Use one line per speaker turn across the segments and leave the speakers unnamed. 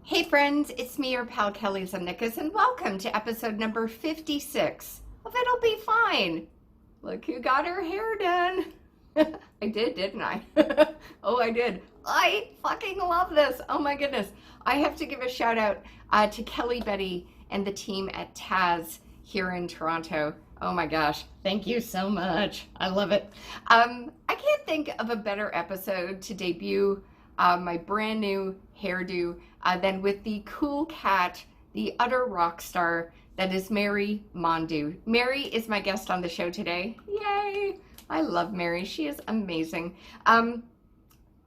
Hey friends, it's me, your pal Kelly Zemnikas, and welcome to episode number 56 of It'll Be Fine. Look who got her hair done. I did, didn't I? Oh, I did. I fucking love this. Oh my goodness. I have to give a shout out to Kelly Betty and the team at Taz here in Toronto. Oh my gosh. Thank you so much. I love it. I can't think of a better episode to debut my brand new hairdo than with the cool cat, the utter rock star that is Mary Mondoux. Mary is my guest on the show today. Yay! I love Mary. She is amazing.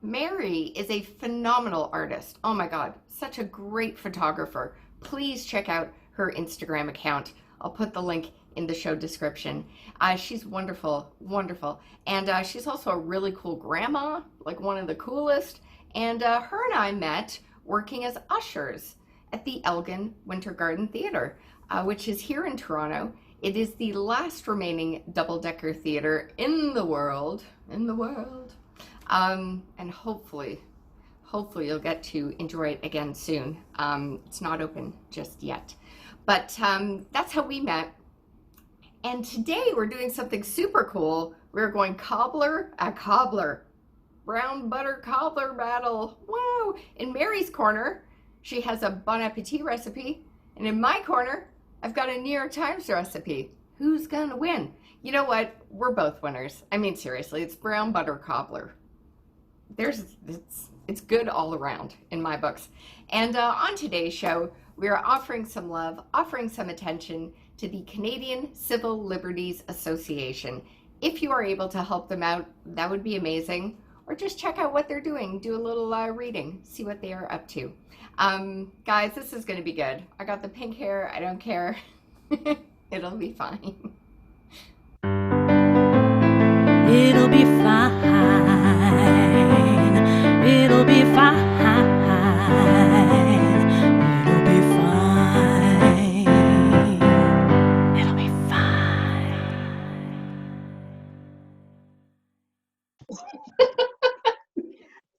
Mary is a phenomenal artist. Oh my God, such a great photographer. Please check out her Instagram account. I'll put the link in the show description. She's wonderful, wonderful. And she's also a really cool grandma, like one of the coolest. And her and I met working as ushers at the Elgin Winter Garden Theatre, which is here in Toronto. It is the last remaining double-decker theater in the world, and hopefully you'll get to enjoy it again soon. It's not open just yet, but that's how we met. And today we're doing something super cool. We're going cobbler, Brown Butter Cobbler Battle. Wow! In Mary's corner, she has a Bon Appetit recipe, and in my corner, I've got a New York Times recipe. Who's gonna win? You know what? We're both winners. I mean, seriously, it's Brown Butter Cobbler. It's good all around in my books. And on today's show, we are offering some love, offering some attention to the Canadian Civil Liberties Association. If you are able to help them out, that would be amazing. Or just check out what they're doing, do a little reading, see what they are up to. Guys, this is going to be good. I got the pink hair, I don't care. It'll be fine.
It'll be fine. It'll be fine. It'll be fine. It'll be fine.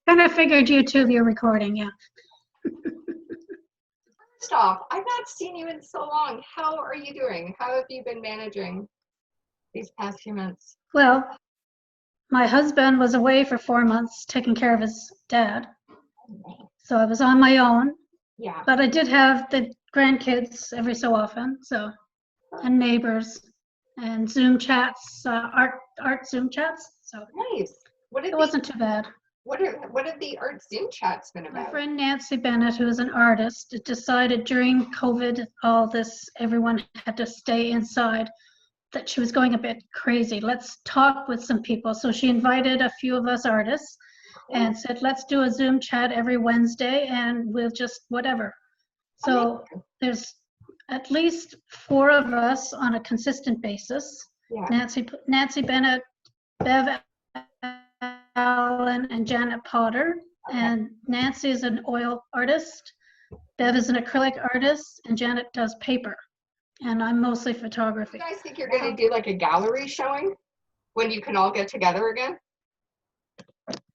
Kind of figured you're recording, yeah.
Stop. I've not seen you in so long. How are you doing? How have you been managing these past few months?
Well, my husband was away for 4 months taking care of his dad. So I was on my own.
Yeah.
But I did have the grandkids every so often, and neighbors and Zoom chats, art Zoom chats. So
nice.
It wasn't too bad.
What have the art Zoom chats been about?
My friend Nancy Bennett, who is an artist, decided during COVID, all this, everyone had to stay inside, that she was going a bit crazy. Let's talk with some people. So she invited a few of us artists and said, let's do a Zoom chat every Wednesday and we'll just whatever. So there's at least 4 of us on a consistent basis.
Yeah.
Nancy Bennett, Bev Allen, and Janet Potter. And Nancy is an oil artist, Bev is an acrylic artist, and Janet does paper. And I'm mostly photography.
Do you guys think you're going to do like a gallery showing when you can all get together again?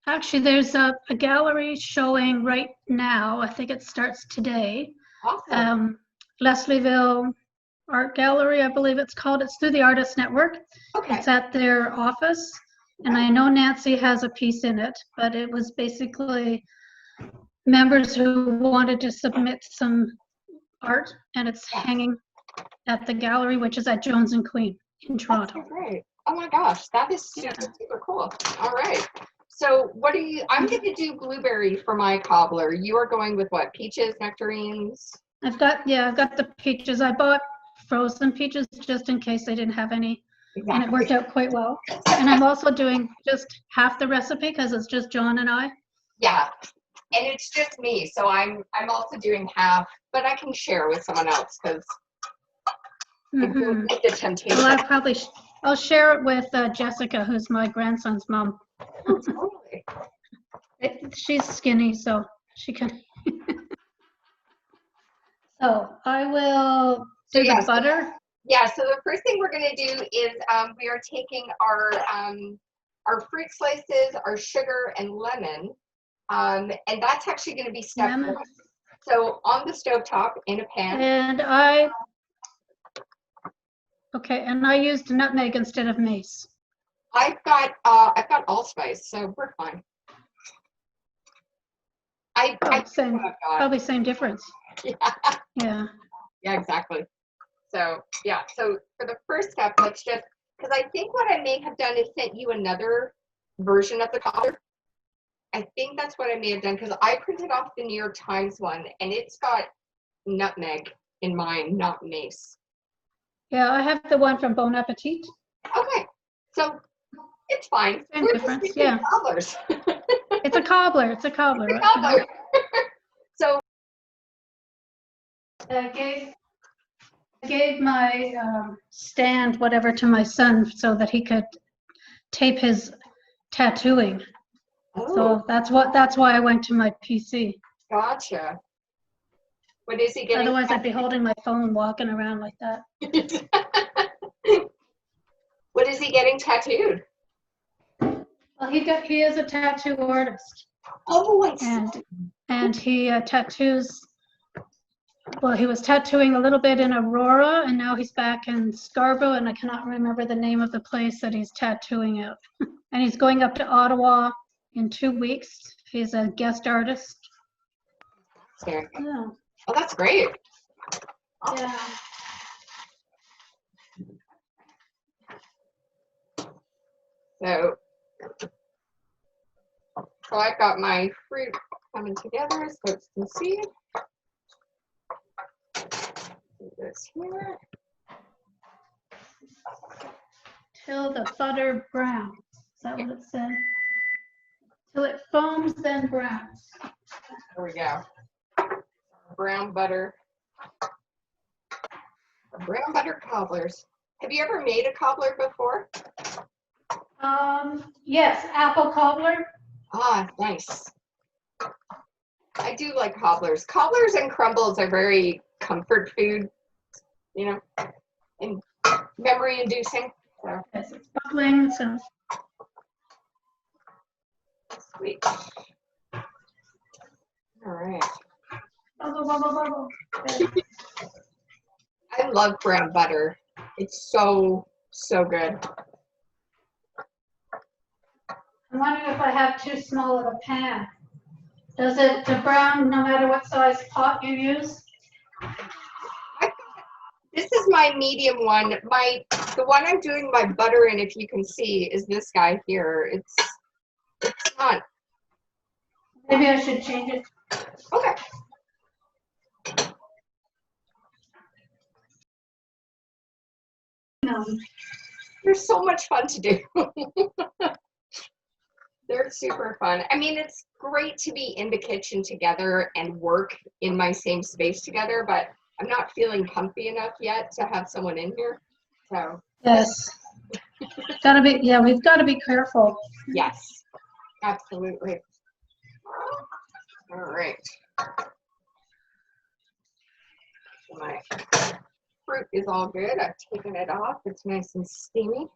Actually, there's a gallery showing right now. I think it starts today.
Awesome.
Leslieville Art Gallery, I believe it's called. It's through the Artist Network.
Okay.
It's at their office. And I know Nancy has a piece in it, but it was basically members who wanted to submit some art, and it's hanging at the gallery, which is at Jones and Queen in Toronto.
That's great. Oh my gosh, that is super cool. All right. So I'm going to do blueberry for my cobbler. You are going with what? Peaches, nectarines?
I've got the peaches. I bought frozen peaches just in case they didn't have any. Exactly. And it worked out quite well. And I'm also doing just half the recipe because it's just John and I.
Yeah, and it's just me, so I'm also doing half, but I can share with someone else because the temptation.
Well, I'll share it with Jessica, who's my grandson's mom.
Oh, totally.
She's skinny, so she can. So I will do the butter.
Yeah, so the first thing we're going to do is we are taking our fruit slices, our sugar, and lemon, and that's actually going to be step 1. So on the stovetop in a pan.
And I used nutmeg instead of mace.
I've got allspice, so we're fine.
Same, probably same difference.
Yeah.
Yeah.
Yeah, exactly. So yeah, so for the first step, let's just, because I think what I may have done is sent you another version of the cobbler. I think that's what I may have done, because I printed off the New York Times one, and it's got nutmeg in mine, not mace.
Yeah, I have the one from Bon Appetit.
Okay, so it's fine.
Same
We're
difference,
just making
yeah.
cobblers.
It's a cobbler. It's a cobbler.
It's a
right, you know?
cobbler. So
I gave my stand, whatever, to my son so that he could tape his tattooing. So that's why I went to my PC.
Gotcha. What is he getting?
Otherwise, I'd be holding my phone walking around like that.
What is he getting tattooed?
Well, he is a tattoo artist.
Oh, I see.
And he tattoos. Well, he was tattooing a little bit in Aurora, and now he's back in Scarborough, and I cannot remember the name of the place that he's tattooing at. And he's going up to Ottawa in 2 weeks. He's a guest artist.
Yeah.
Yeah.
Oh, that's great.
Yeah.
So I've got my fruit coming together, so folks can see. Do this here.
Till the butter browns. Is that what it said? Till it foams, then browns.
There we go. Brown butter. Brown butter cobblers. Have you ever made a cobbler before?
Yes, apple cobbler.
Ah, nice. I do like cobblers. Cobblers and crumbles are very comfort food, you know, and memory inducing. So.
Yes, it's bubbling, so.
Sweet. All right.
Bubble, bubble, bubble.
I love brown butter. It's so good.
I'm wondering if I have too small of a pan. Does it brown no matter what size pot you use?
This is my medium one. The one I'm doing my butter in, if you can see, is this guy here. It's not.
Maybe I should change it.
Okay.
No.
They're so much fun to do. They're super fun. I mean, it's great to be in the kitchen together and work in my same space together, but I'm not feeling comfy enough yet to have someone in here. So
Yes. Gotta be, yeah, we've got to be careful.
yes, absolutely. All right. My fruit is all good. I've taken it off. It's nice and steamy.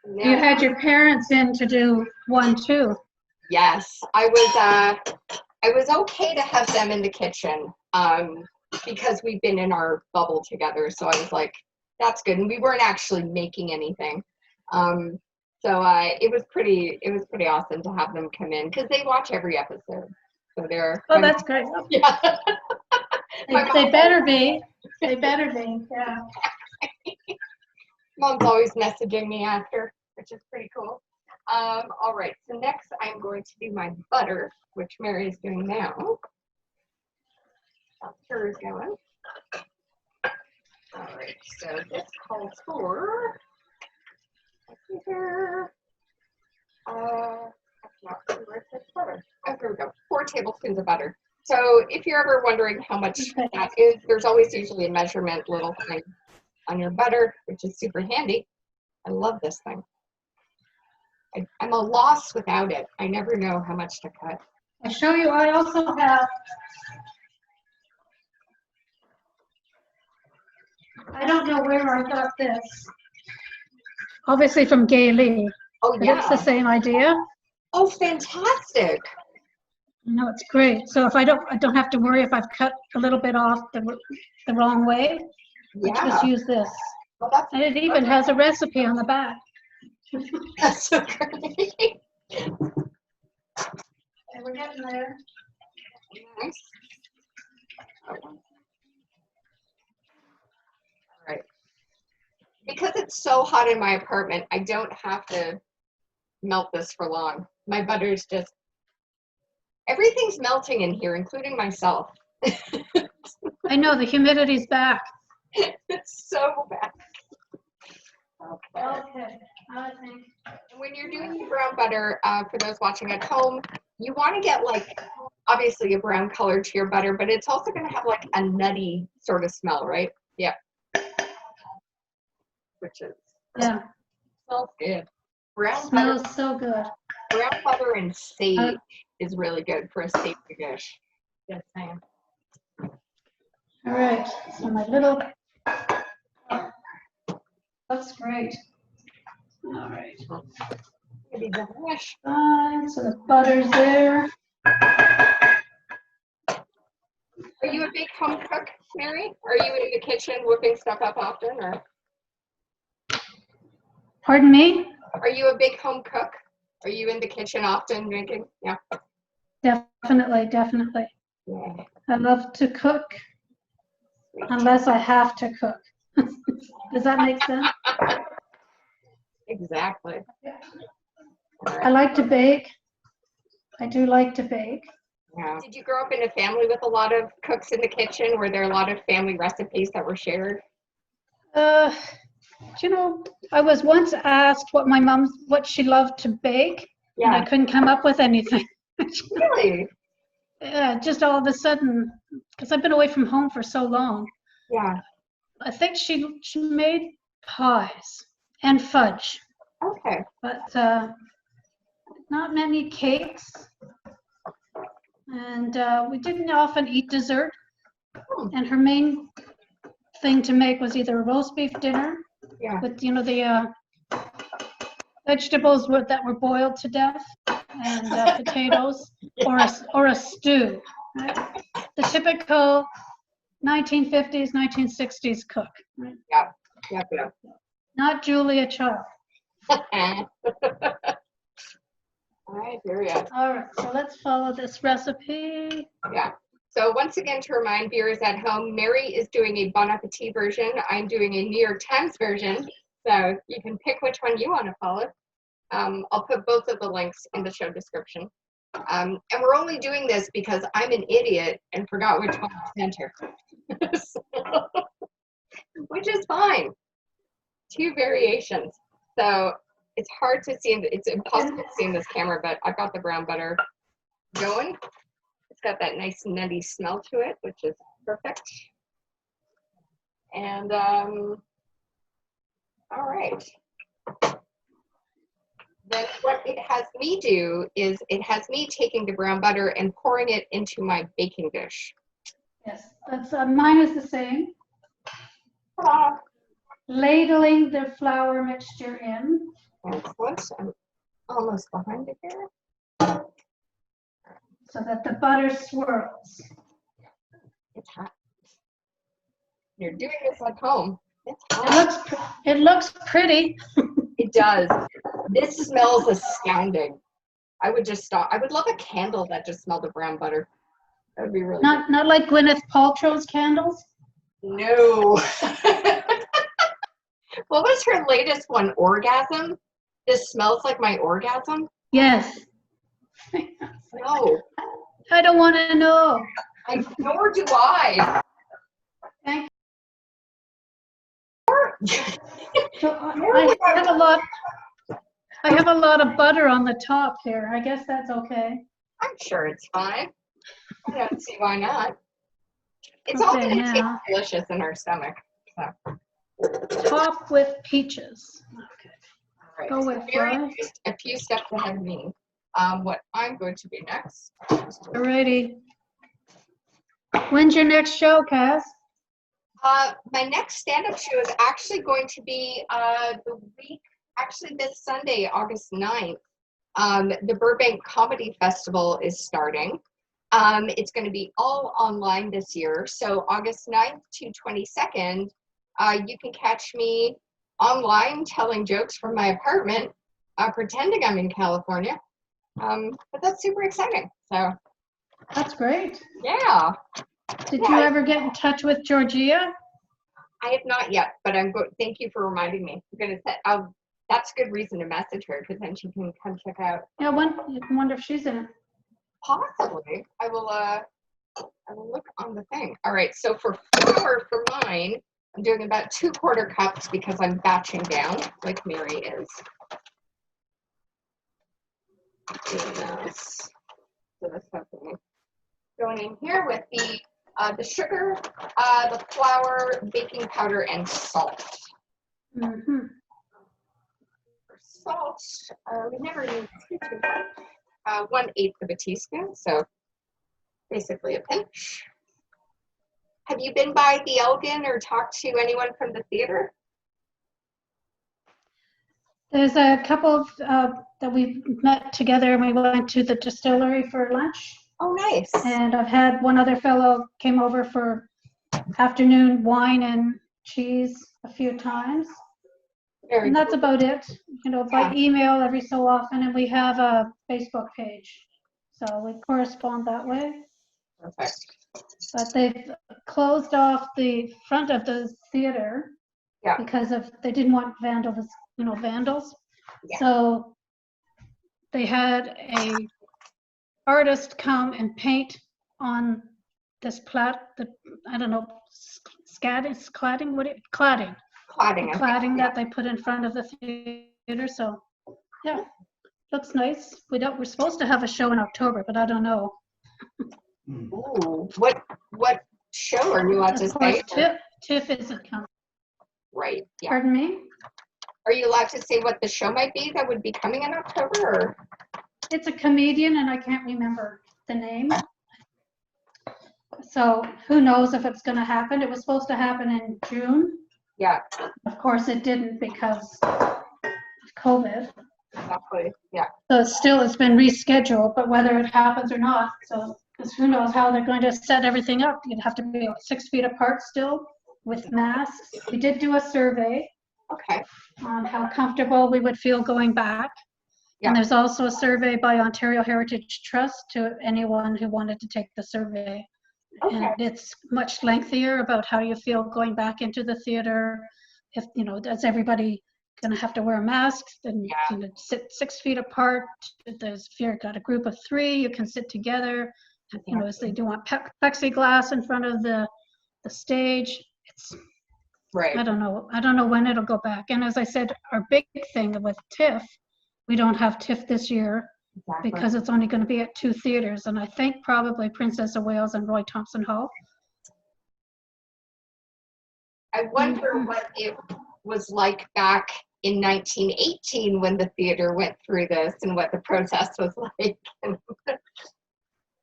Now,
You had your parents in to do one too.
yes, I was okay to have them in the kitchen because we've been in our bubble together. So I was like, that's good. And we weren't actually making anything. So it was pretty awesome to have them come in because they watch every episode. So they're.
Oh, that's great.
Yeah.
They better be. They better be. Yeah.
Mom's always messaging me after, which is pretty cool. All right, so next I'm going to do my butter, which Mary is doing now. That's hers going. All right, so this calls for, where it says butter. Oh, here we go, 4 tablespoons of butter. So if you're ever wondering how much that is, there's always usually a measurement little thing on your butter, which is super handy. I love this thing. I'm a loss without it. I never know how much to cut.
I show you, I also have, I don't know where I got this. Obviously from Gay Lee.
Oh,
But
yeah.
it's the same idea.
Oh, fantastic.
No, it's great. So if I don't have to worry if I've cut a little bit off the wrong way. I just use this.
Well, that's,
And it even has a recipe on the back.
that's so great.
Okay, we're getting there.
Nice. All right. Because it's so hot in my apartment, I don't have to melt this for long. My butter's just, everything's melting in here, including myself.
I know the humidity's back.
It's so bad. Okay.
Okay, I think.
When you're doing your brown butter, for those watching at home, you want to get like, obviously a brown color to your butter, but it's also going to have like a nutty sort of smell, right? Yeah. Which is,
Yeah,
smells good. Brown
smells
butter,
so good.
brown butter and sage is really good for a savory dish. Just saying.
All right, so my little, looks great. All right,
Maybe the dish.
fine, so the butter's there.
Are you a big home cook, Mary? Are you in the kitchen whipping stuff up often, or
Pardon me?
are you a big home cook? Are you in the kitchen often making? Yeah.
Definitely.
Yeah.
I love to cook unless I have to cook. Does that make sense?
Exactly.
I like to bake. I do like to bake.
Yeah. Did you grow up in a family with a lot of cooks in the kitchen? Were there a lot of family recipes that were shared?
You know, I was once asked what she loved to bake, and I couldn't come up with anything.
Really?
Yeah, just all of a sudden, because I've been away from home for so long.
Yeah.
I think she made pies and fudge,
Okay.
but not many cakes. And we didn't often eat dessert. And her main thing to make was either a roast beef dinner with, you know, the vegetables that were boiled to death, and potatoes, or a stew. Right? The typical 1950s, 1960s cook. Right?
Yeah.
Not Julia Child.
I hear you.
All right, so let's follow this recipe.
Yeah. So once again, to remind viewers at home, Mary is doing a Bon Appetit version. I'm doing a New York Times version. So you can pick which one you want to follow. I'll put both of the links in the show description. And we're only doing this because I'm an idiot and forgot which one to enter. So, which is fine. 2 variations. So it's hard to see, it's impossible to see in this camera, but I've got the brown butter going. It's got that nice nutty smell to it, which is perfect. And all right. Then what it has me do is it has me taking the brown butter and pouring it into my baking dish.
Yes, that's mine is the same. Ladling the flour mixture in.
Excellent. I'm almost behind it here.
So that the butter swirls.
It's hot. You're doing this at home. It's hot.
It looks pretty.
It does. This smells astounding. I would just stop. I would love a candle that just smelled of brown butter. That would be really good.
Not like Gwyneth Paltrow's candles.
No. What was her latest one? Orgasm? This smells like my orgasm?
Yes.
No.
I don't want to know.
Nor do I.
Thank you. So I have a lot of butter on the top here. I guess that's okay.
I'm sure it's fine. I don't see why not. It's
Okay,
all going to taste
now.
delicious in our stomach. So.
Top with peaches. Okay.
All right.
Go
So
with
Mary
fry.
is a few steps ahead of me. What I'm going to do next.
Alrighty. When's your next show, Cass?
My next stand-up show is actually going to be this Sunday, August 9th. The Burbank Comedy Festival is starting. It's going to be all online this year. So August 9th to 22nd, you can catch me online telling jokes from my apartment, pretending I'm in California. But that's super exciting. So
That's great.
yeah.
Did you ever get in touch with Georgia?
I have not yet, but thank you for reminding me. I'm going to set, that's a good reason to message her, because then she can come check out.
Yeah, you can wonder if she's in it.
Possibly. I will look on the thing. All right, so for mine, I'm doing about 2/4 cups because I'm batching down like Mary is. Doing this. So this stuff going in here with the sugar, the flour, baking powder, and salt.
Mm-hmm.
For salt, we never use too much. 1/8 of a teaspoon, so basically a pinch. Have you been by the Elgin or talked to anyone from the theater?
There's a couple that we met together and we went to the distillery for lunch.
Oh, nice.
And I've had one other fellow came over for afternoon wine and cheese a few times.
Very
And that's
cool.
about it. You know, by email every so often, and we have a Facebook page. So we correspond that way.
Perfect.
But they've closed off the front of the theater because they didn't want vandals. Yeah. So they had a artist come and paint on this I don't know, cladding that they put in front of the theater. So yeah, looks nice. We're supposed to have a show in October, but I don't know.
Ooh, what show are you allowed to say?
TIFF isn't coming.
Right. Yeah.
Pardon me?
Are you allowed to say what the show might be that would be coming in October? Or?
It's a comedian, and I can't remember the name. So who knows if it's going to happen? It was supposed to happen in June.
Yeah.
Of course, it didn't because of COVID.
Exactly. Yeah.
So it's been rescheduled, but whether it happens or not, because who knows how they're going to set everything up. You'd have to be 6 feet apart still with masks. We did do a survey.
Okay.
On how comfortable we would feel going back. Yeah. And there's also a survey by Ontario Heritage Trust to anyone who wanted to take the survey. Okay. And it's much lengthier about how you feel going back into the theater. If, is everybody going to have to wear masks? Then sit 6 feet apart. If you've got a group of 3, you can sit together. As they do want plexiglass in front of the stage. It's right. I don't know when it'll go back. And as I said, our big thing with TIFF, we don't have TIFF this year because it's only going to be at 2 theaters, and I think probably Princess of Wales and Roy Thompson Hall.
I wonder what it was like back in 1918 when the theater went through this and what the protest was like.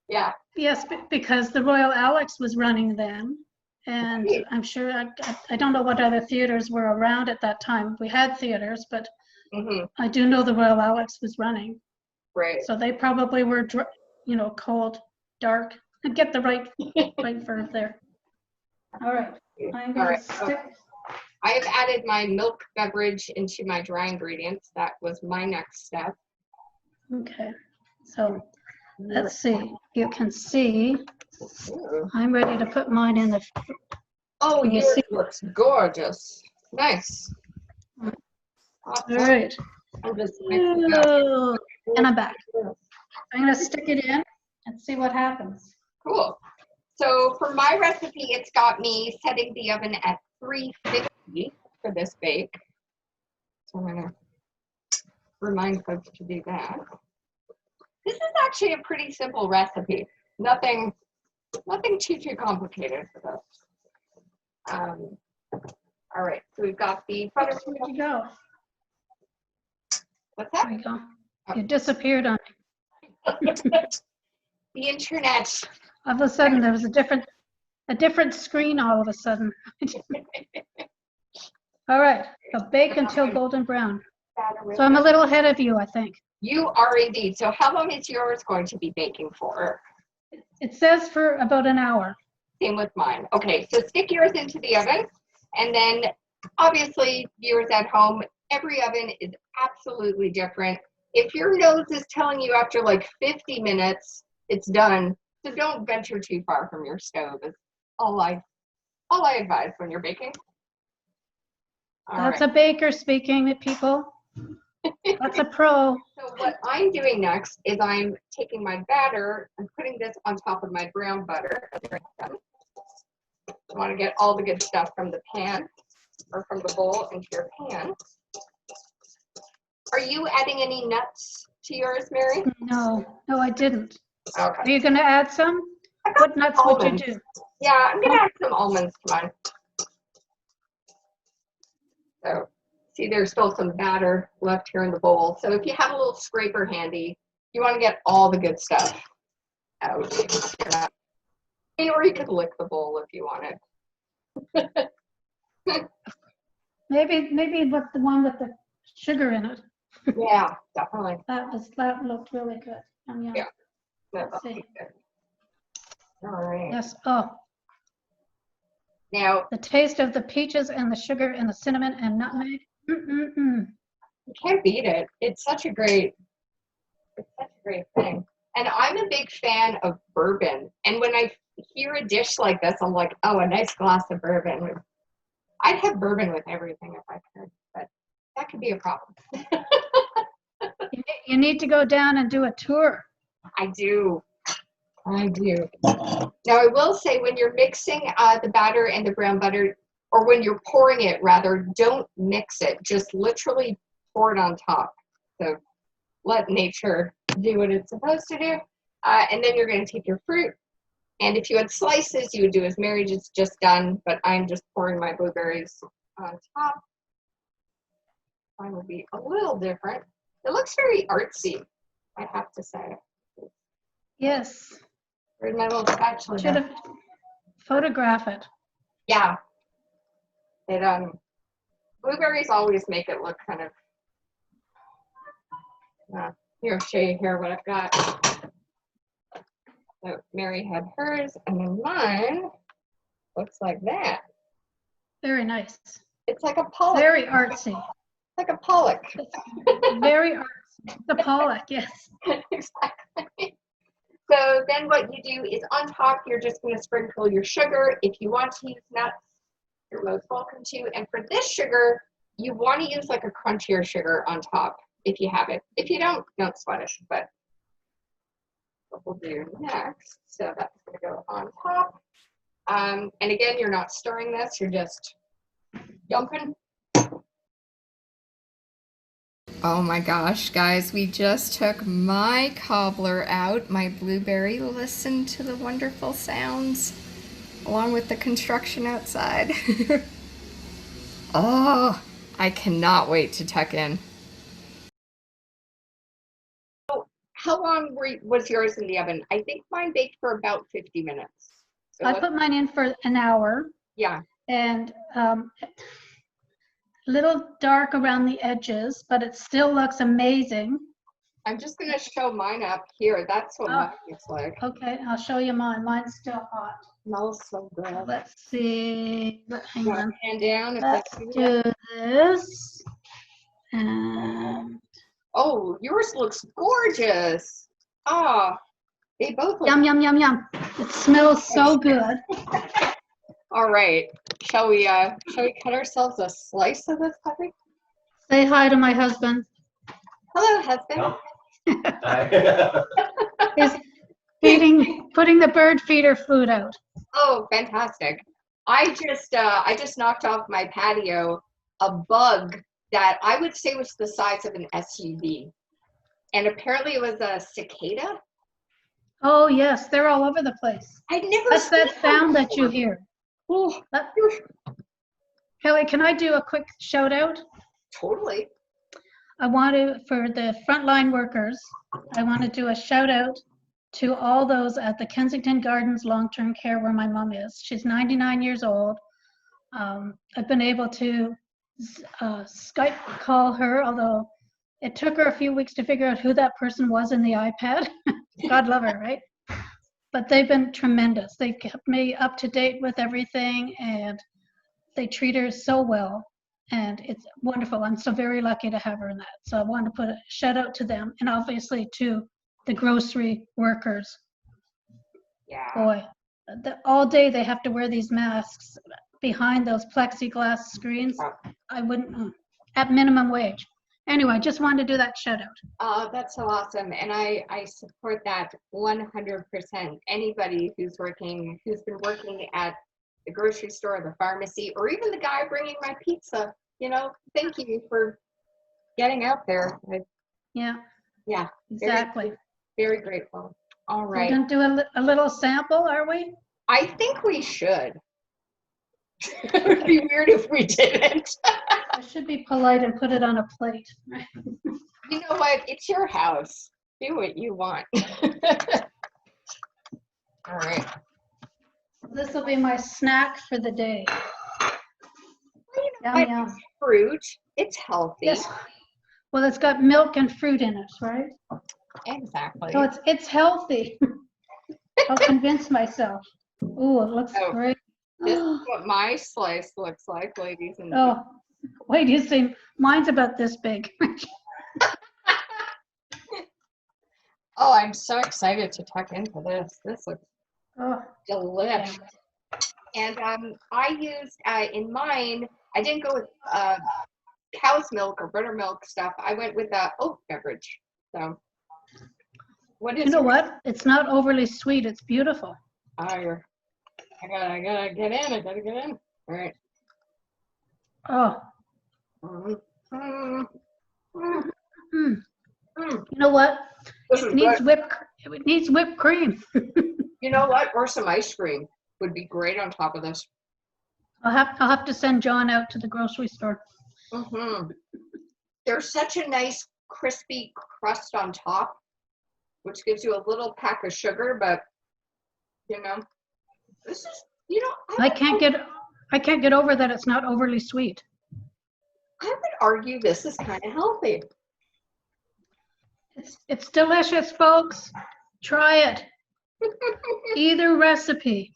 Yeah.
Yes, because the Royal Alex was running then. And I'm sure, I don't know what other theaters were around at that time. We had theaters, but I do know the Royal Alex was running.
Right.
So they probably were, cold, dark, and get the right verb there. All right.
I have added my milk beverage into my dry ingredients. That was my next step.
Okay. So let's see. You can see. I'm ready to put mine in the.
Oh, yours looks gorgeous. Nice.
Awesome. All right. And I'm back. I'm going to stick it in and see what happens.
Cool. So for my recipe, it's got me setting the oven at 350 for this bake. So I'm going to remind folks to do that. This is actually a pretty simple recipe. Nothing too complicated for this. All right, so we've got the butter.
Where'd you go?
What's that?
There you go. You disappeared on
me. The internet.
All of a sudden, there was a different screen all of a sudden. All right, so bake until golden brown. So I'm a little ahead of you, I think.
You are indeed. So how long is yours going to be baking for?
It says for about an hour.
Same with mine. Okay, so stick yours into the oven, and then obviously, viewers at home, every oven is absolutely different. If your nose is telling you after like 50 minutes, it's done, so don't venture too far from your stove. Is all I advise when you're baking.
That's a baker speaking, people. That's a pro.
So what I'm doing next is I'm taking my batter and putting this on top of my brown butter. I want to get all the good stuff from the pan or from the bowl into your pan. Are you adding any nuts to yours, Mary?
No, I didn't.
Okay.
Are you going to add some? What nuts
almonds.
would you do?
Yeah, I'm going to add some almonds to mine. So, see, there's still some batter left here in the bowl. So if you have a little scraper handy, you want to get all the good stuff out. Or you could lick the bowl if you wanted.
Maybe with the one with the sugar in it.
Yeah, definitely.
That looked really good.
Yeah.
Let's see.
Good. All right.
Yes. Oh,
Now,
the taste of the peaches and the sugar and the cinnamon and nutmeg.
you can't beat it. It's such a great thing. And I'm a big fan of bourbon. And when I hear a dish like this, I'm like, oh, a nice glass of bourbon. I'd have bourbon with everything if I could, but that could be a problem.
You need to go down and do a tour.
I do. Now, I will say when you're mixing the batter and the brown butter, or when you're pouring it, rather, don't mix it. Just literally pour it on top. So let nature do what it's supposed to do. And then you're going to take your fruit. And if you had slices, you would do as Mary just done, but I'm just pouring my blueberries on top. Mine will be a little different. It looks very artsy, I have to say.
Yes.
Where's my little spatula?
Should have photograph it.
Yeah. Blueberries always make it look kind of. Here, I'll show you here what I've got. So Mary had hers, and then mine looks like that.
Very nice.
It's like a pollock.
Very artsy.
Like a pollock.
Very artsy. The pollock, yes.
Exactly. So then what you do is on top, you're just going to sprinkle your sugar. If you want to use nuts, you're most welcome to. And for this sugar, you want to use like a crunchier sugar on top if you have it. If you don't sweat it. But what we'll do next, so that's going to go on top. And again, you're not stirring this, you're just dumping. Oh my gosh, guys, we just took my cobbler out, my blueberry. Listen to the wonderful sounds along with the construction outside. Oh, I cannot wait to tuck in. So how long was yours in the oven? I think mine baked for about 50 minutes. So
I put mine in for an hour.
Yeah.
And little dark around the edges, but it still looks amazing.
I'm just going to show mine up here. That's what mine looks like.
Okay, I'll show you mine. Mine's still hot.
Smells so good.
Let's see. Hang on.
Hand down. If
Let's
that's
do this. And
oh, yours looks gorgeous. Ah, they both look.
yum, yum, yum, yum. It smells so good.
All right. Shall we cut ourselves a slice of this puppy?
Say hi to my husband.
Hello, husband.
He's putting the bird feeder food out.
Oh, fantastic. I just knocked off my patio a bug that I would say was the size of an SUV. And apparently it was a cicada.
Oh, yes, they're all over the place.
I'd never
That's
seen
that sound that you hear.
Oh,
Kelly, can I do a quick shout out?
totally.
I want to, for the frontline workers, I want to do a shout out to all those at the Kensington Gardens long-term care where my mom is. She's 99 years old. I've been able to Skype call her, although it took her a few weeks to figure out who that person was in the iPad. God love her, right? But they've been tremendous. They kept me up to date with everything, and they treat her so well. And it's wonderful. I'm so very lucky to have her in that. So I want to put a shout out to them, and obviously to the grocery workers.
Yeah.
Boy, all day they have to wear these masks behind those plexiglass screens. I wouldn't, at minimum wage. Anyway, just wanted to do that shout out.
That's so awesome. And I support that 100%. Anybody who's been working at the grocery store, the pharmacy, or even the guy bringing my pizza, thank you for getting out there.
Yeah.
Yeah.
Exactly.
Very grateful. All right.
We're going to do a little sample, are we?
I think we should. It would be weird if we didn't.
I should be polite and put it on a plate.
You know what? It's your house. Do what you want. All right.
This will be my snack for the day. Yum, yum.
It's fruit. It's healthy.
Yes. Well, it's got milk and fruit in it, right?
Exactly.
So it's healthy. I'll convince myself. Ooh, it looks great.
This is what my slice looks like, ladies and
oh, wait, you see, mine's about this big.
Oh, I'm so excited to tuck into this. This looks delicious. And I used, in mine, I didn't go with cow's milk or buttermilk stuff. I went with oat beverage. So, what is
you know what? It's not overly sweet. It's beautiful.
I gotta get in. I gotta get in. All right.
Oh.
Mm.
You know what? It needs whipped cream.
You know what? Or some ice cream would be great on top of this.
I'll have to send John out to the grocery store.
There's such a nice crispy crust on top, which gives you a little pack of sugar, but this is,
I can't get over that it's not overly sweet.
I would argue this is kind of healthy.
It's delicious, folks. Try it. Either recipe.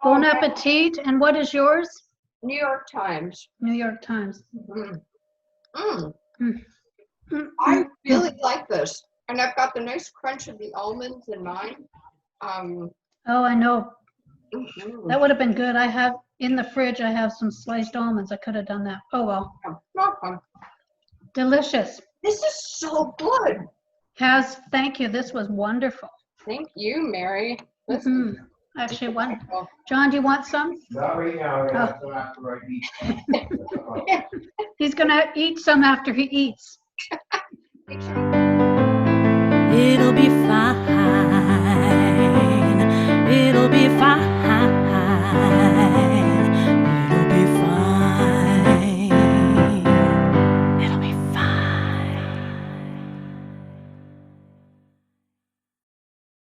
Bon appetit. And what is yours?
New York Times.
New York Times.
I really like this. And I've got the nice crunch of the almonds in mine.
Oh, I know. That would have been good. I have in the fridge, I have some sliced almonds. I could have done that. Oh, well. Delicious.
This is so good.
Thank you. This was wonderful.
Thank you, Mary.
Actually, wonderful. John, do you want some?
Not right now.
He's going to eat some after he eats.
It'll be